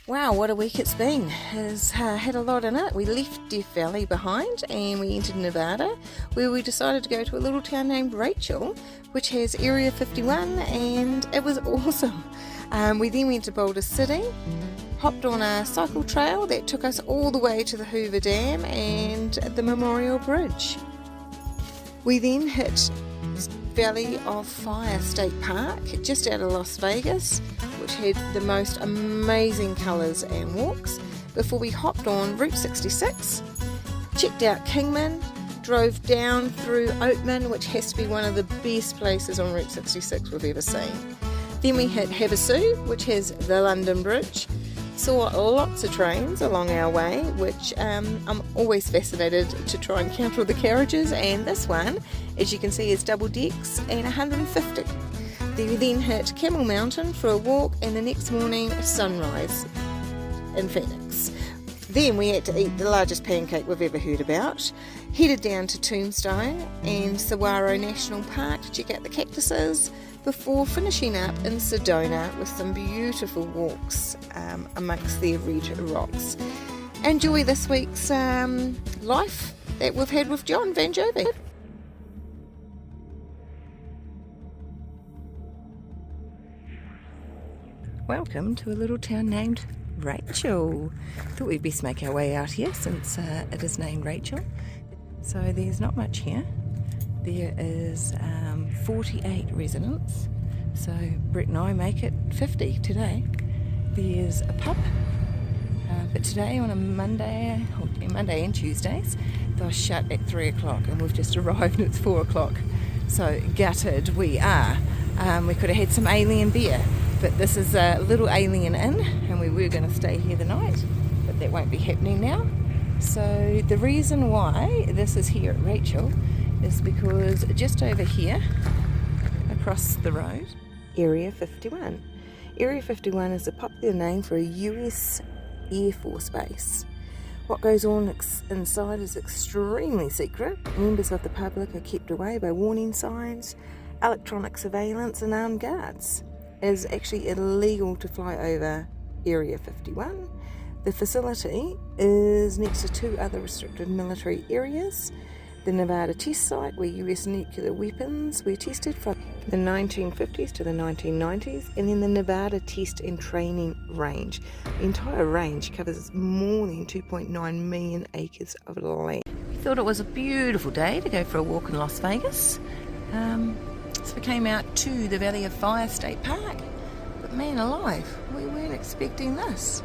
Wow, what a week it's been. Has had a lot in it. We left Death Valley behind and we entered Nevada, where we decided to go to a little town named Rachel, which has Area 51, and it was awesome. We then went to Boulder City, hopped on a cycle trail that took us all the way to the Hoover Dam and the Memorial Bridge. We then hit Valley of Fire State Park just out of Las Vegas, which had the most amazing colours and walks, before we hopped on Route 66, checked out Kingman, drove down through Oatman, which has to be one of the best places on Route 66 we've ever seen. Then we hit Havasu, which has the London Bridge, saw lots of trains along our way, which I'm always fascinated to try and count all the carriages, and this one, as you can see, is double decks and 150. We then hit Camel Mountain for a walk, and the next morning sunrise in Phoenix. Then we had to eat the largest pancake we've ever heard about, headed down to Tombstone and Saguaro National Park to check out the cactuses, before finishing up in Sedona with some beautiful walks amongst the red rocks. Enjoy this week's life that we've had with Jon VaN Jovi. Welcome to a little town named Rachel. Thought we'd best make our way out here since it is named Rachel. So there's not much here. There is 48 residents, so Brett and I make it 50 today. There's a pub, but today on a Monday and Tuesdays, they're shut at 3 o'clock, and we've just arrived and it's 4 o'clock. So gutted we are. We could have had some alien beer, but this is a little alien inn, and we were going to stay here the night, but that won't be happening now. So the reason why this is here at Rachel is because just over here, across the road, Area 51. Area 51 is a popular name for a US Air Force base. What goes on inside is extremely secret. Members of the public are kept away by warning signs, electronic surveillance and armed guards. It is actually illegal to fly over Area 51. The facility is next to two other restricted military areas: the Nevada test site, where US nuclear weapons were tested from the 1950s to the 1990s, and then the Nevada Test and Training Range. The entire range covers more than 2.9 million acres of land. We thought it was a beautiful day to go for a walk in Las Vegas. So we came out to the Valley of Fire State Park, but man alive, we weren't expecting this.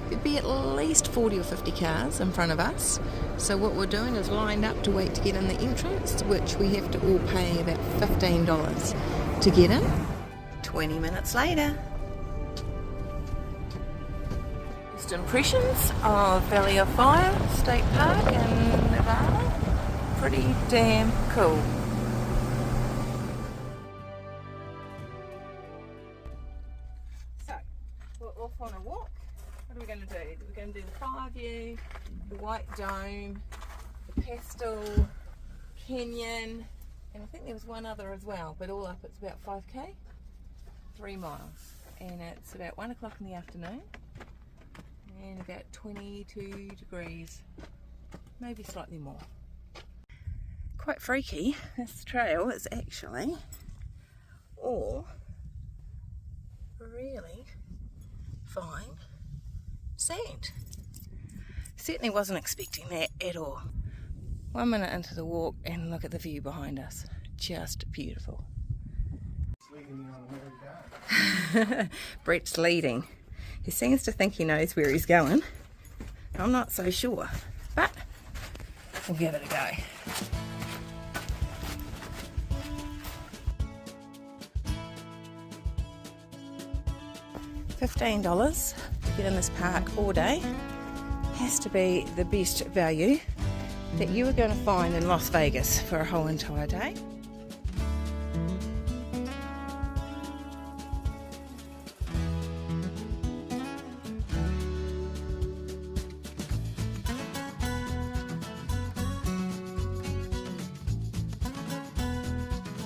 There'd be at least 40 or 50 cars in front of us, so what we're doing is lined up to wait to get in the entrance, which we have to all pay about $15 to get in. 20 minutes later. First impressions of Valley of Fire State Park in Nevada. Pretty damn cool. So, we're off on a walk. What are we going to do? We're going to do the fire view, the white dome, the pastel canyon, and I think there was one other as well, but all up it's about 5k, 3 miles, and it's about 1 o'clock in the afternoon and about 22 degrees, maybe slightly more. Quite freaky. This trail is actually all really fine sand. Certainly wasn't expecting that at all. 1 minute into the walk and look at the view behind us. Just beautiful. Brett's leading. He seems to think he knows where he's going. I'm not so sure, but we'll give it a go. $15 to get in this park all day. Has to be the best value that you are going to find in Las Vegas for a whole entire day.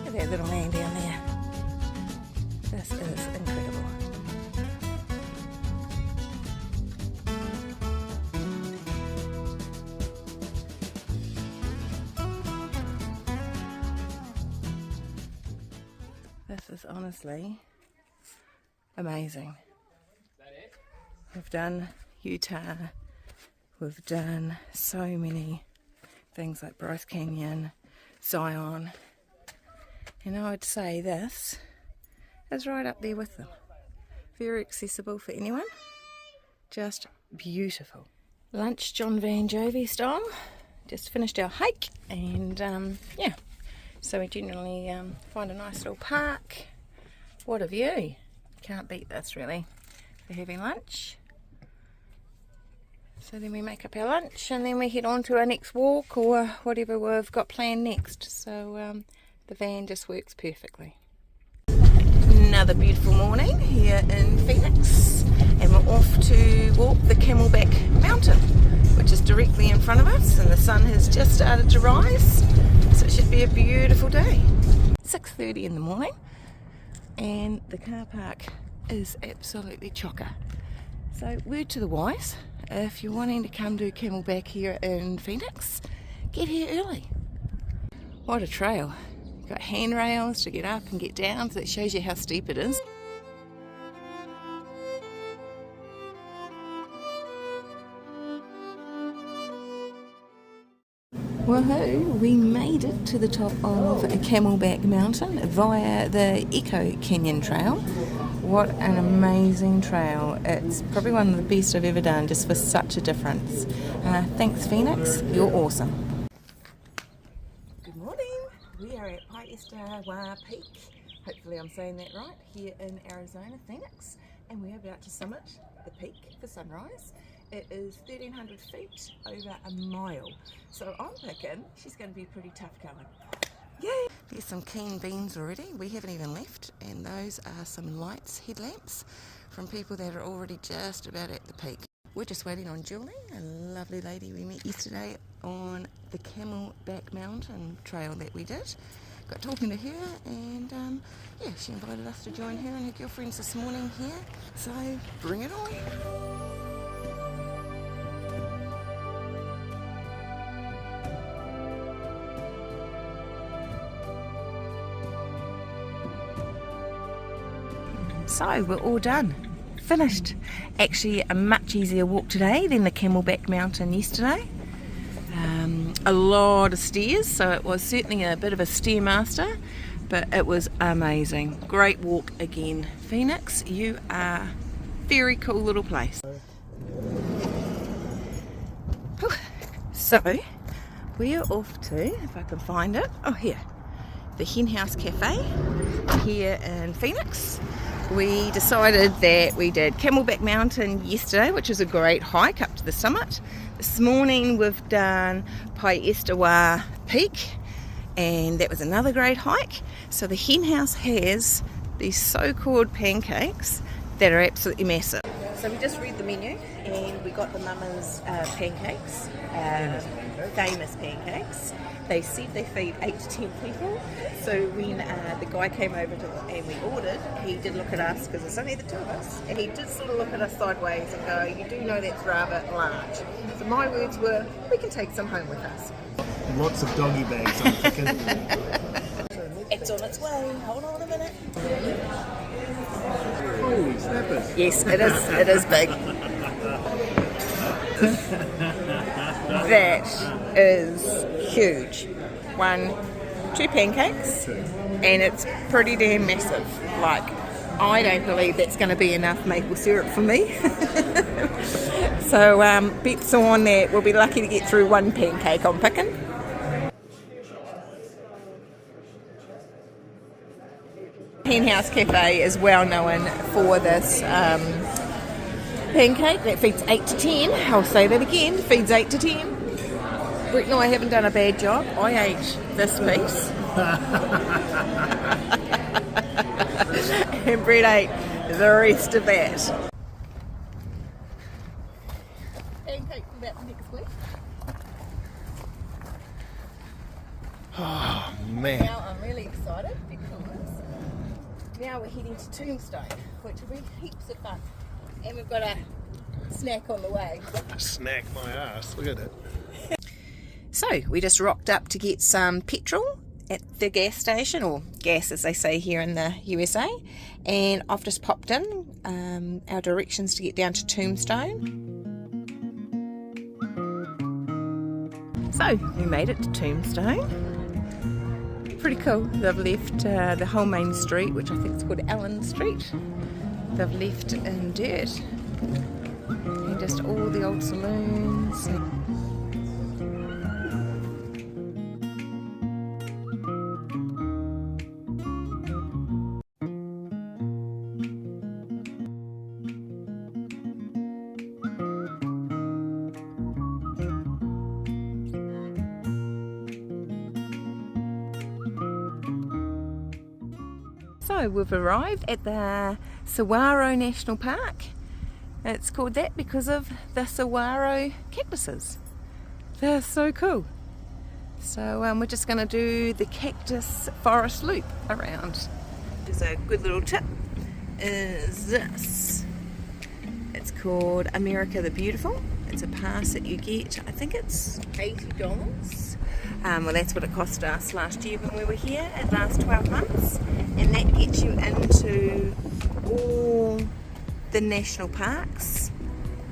Look at that little man down there. This is incredible. is honestly amazing. We've done Utah, we've done so many things like Bryce Canyon, Zion, and I would say this is right up there with them. Very accessible for anyone, just beautiful. Lunch Jon VaN Jovi style. Just finished our hike, and yeah, so we generally find a nice little park. What a view! Can't beat this really for having lunch. So then we make up our lunch and then we head on to our next walk or whatever we've got planned next. So the van just works perfectly. Another beautiful morning here in Phoenix, and we're off to walk the Camelback Mountain, which is directly in front of us, and the sun has just started to rise, so it should be a beautiful day. 6:30 in the morning, and the car park is absolutely chocker. So word to the wise, if you're wanting to come to Camelback here in Phoenix, get here early. What a trail. You've got handrails to get up and get down, so it shows you how steep it is. Woohoo! We made it to the top of Camelback Mountain via the Echo Canyon Trail. What an amazing trail. It's probably one of the best I've ever done, just for such a difference. Thanks Phoenix, you're awesome. Good morning. We are at Piestewa Peak, hopefully I'm saying that right, here in Arizona, Phoenix, and we're about to summit the peak for sunrise. It is 1,300 feet over a mile, so I'm thinking she's going to be pretty tough going. Yay! There's some keen beans already, we haven't even left, and those are some lights, headlamps, from people that are already just about at the peak. We're just waiting on Julie, a lovely lady we met yesterday on the Camelback Mountain trail that we did. Got talking to her, and yeah, she invited us to join her and her girlfriends this morning here, so bring it on! So we're all done, finished. Actually a much easier walk today than the Camelback Mountain yesterday. A lot of stairs, so it was certainly a bit of a stairmaster, but it was amazing. Great walk again. Phoenix, you are a very cool little place. So we are off to, if I can find it, oh here, the Hen House Cafe here in Phoenix. We decided that we did Camelback Mountain yesterday, which was a great hike up to the summit. This morning we've done Piestewa Peak, and that was another great hike. So the Hen House has these so-called pancakes that are absolutely massive. So we just read the menu and we got the Mama's pancakes, famous pancakes. They said they feed 8 to 10 people, so when the guy came over and we ordered, he did look at us, because it's only the two of us, and he did sort of look at us sideways and go, you do know that's rather large. So my words were, we can take some home with us. Lots of doggy bags, I'm thinking. It's on its way, hold on a minute. Holy snappers. Yes, it is big. That is huge. 1, 2 pancakes, and it's pretty damn massive. Like, I don't believe that's going to be enough maple syrup for me. So bets on that we'll be lucky to get through 1 pancake I'm picking. Hen House Cafe is well known for this pancake that feeds 8 to 10. I'll say that again, feeds 8 to 10. Brett and I haven't done a bad job. I ate this piece. And Brett ate the rest of that. Pancake for about next week. Oh man. Now I'm really excited because now we're heading to Tombstone, which will be heaps of fun. And we've got a snack on the way. Snack my ass, look at it. So we just rocked up to get some petrol at the gas station, or gas as they say here in the USA, and I've just popped in our directions to get down to Tombstone. So we made it to Tombstone. Pretty cool. They've left the whole main street, which I think is called Allen Street. They've left in dirt, and just all the old saloons. So we've arrived at the Saguaro National Park. It's called that because of the saguaro cactuses. They're so cool. So we're just going to do the cactus forest loop around. There's a good little tip, is this. It's called America the Beautiful. It's a pass that you get, I think it's $80. Well, that's what it cost us last year when we were here. It lasts 12 months, and that gets you into all the national parks.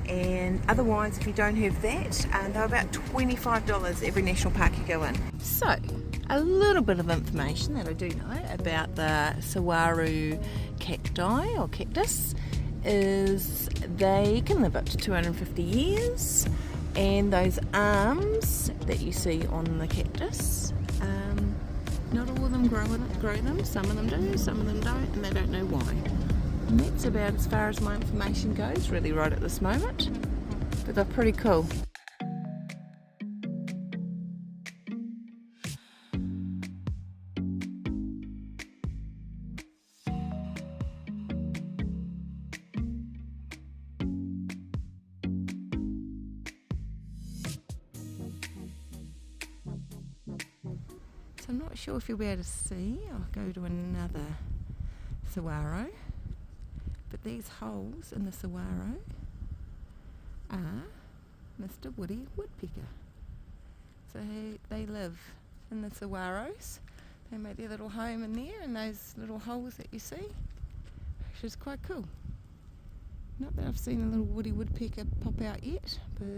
And otherwise, if you don't have that, they're about $25 every national park you go in. So, a little bit of information that I do know about the saguaro cacti or cactus is they can live up to 250 years. And those arms that you see on the cactus, not all of them grow them. Some of them do, some of them don't, and they don't know why. And that's about as far as my information goes, really, right at this moment. But they're pretty cool. I'm not sure if you'll be able to see. I'll go to another saguaro, but these holes in the saguaro are Mr. Woody Woodpecker. So they live in the saguaros. They make their little home in there, in those little holes that you see, which is quite cool. Not that I've seen a little Woody Woodpecker pop out yet, but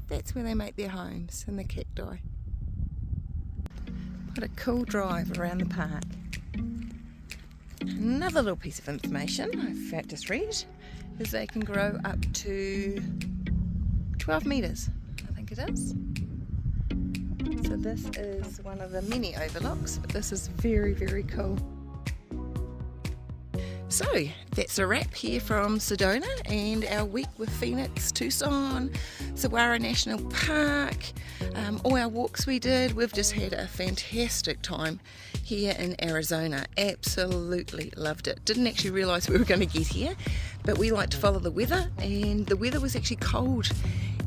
that's where they make their homes, in the cacti. What a cool drive around the park. Another little piece of information I've just read is they can grow up to 12 metres, I think it is. So this is one of the many overlooks, but this is very, very cool. So that's a wrap here from Sedona and our week with Phoenix, Tucson, Saguaro National Park, all our walks we did. We've just had a fantastic time here in Arizona. Absolutely loved it. Didn't actually realise we were going to get here, but we like to follow the weather, and the weather was actually cold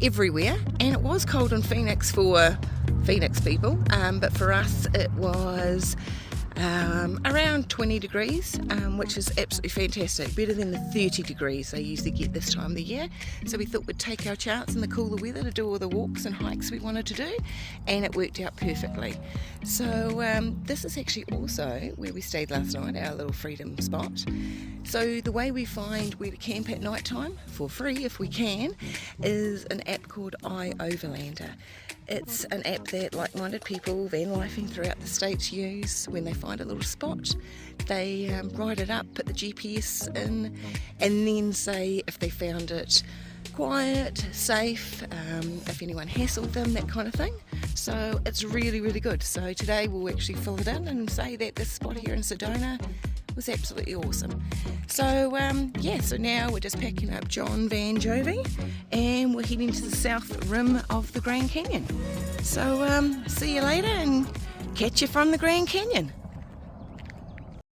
everywhere, and it was cold in Phoenix for Phoenix people, but for us it was around 20 degrees, which is absolutely fantastic, better than the 30 degrees they usually get this time of the year. So we thought we'd take our chance in the cooler weather to do all the walks and hikes we wanted to do, and it worked out perfectly. So this is actually also where we stayed last night, our little freedom spot. So the way we find where to camp at night time, for free if we can, is an app called iOverlander. It's an app that like-minded people van lifing throughout the states use. When they find a little spot, they write it up, put the GPS in, and then say if they found it quiet, safe, if anyone hassled them, that kind of thing. So it's really, really good. So today we'll actually fill it in and say that this spot here in Sedona was absolutely awesome. So yeah, so now we're just packing up Jon VaN Jovi and we're heading to the south rim of the Grand Canyon. So see you later and catch you from the Grand Canyon.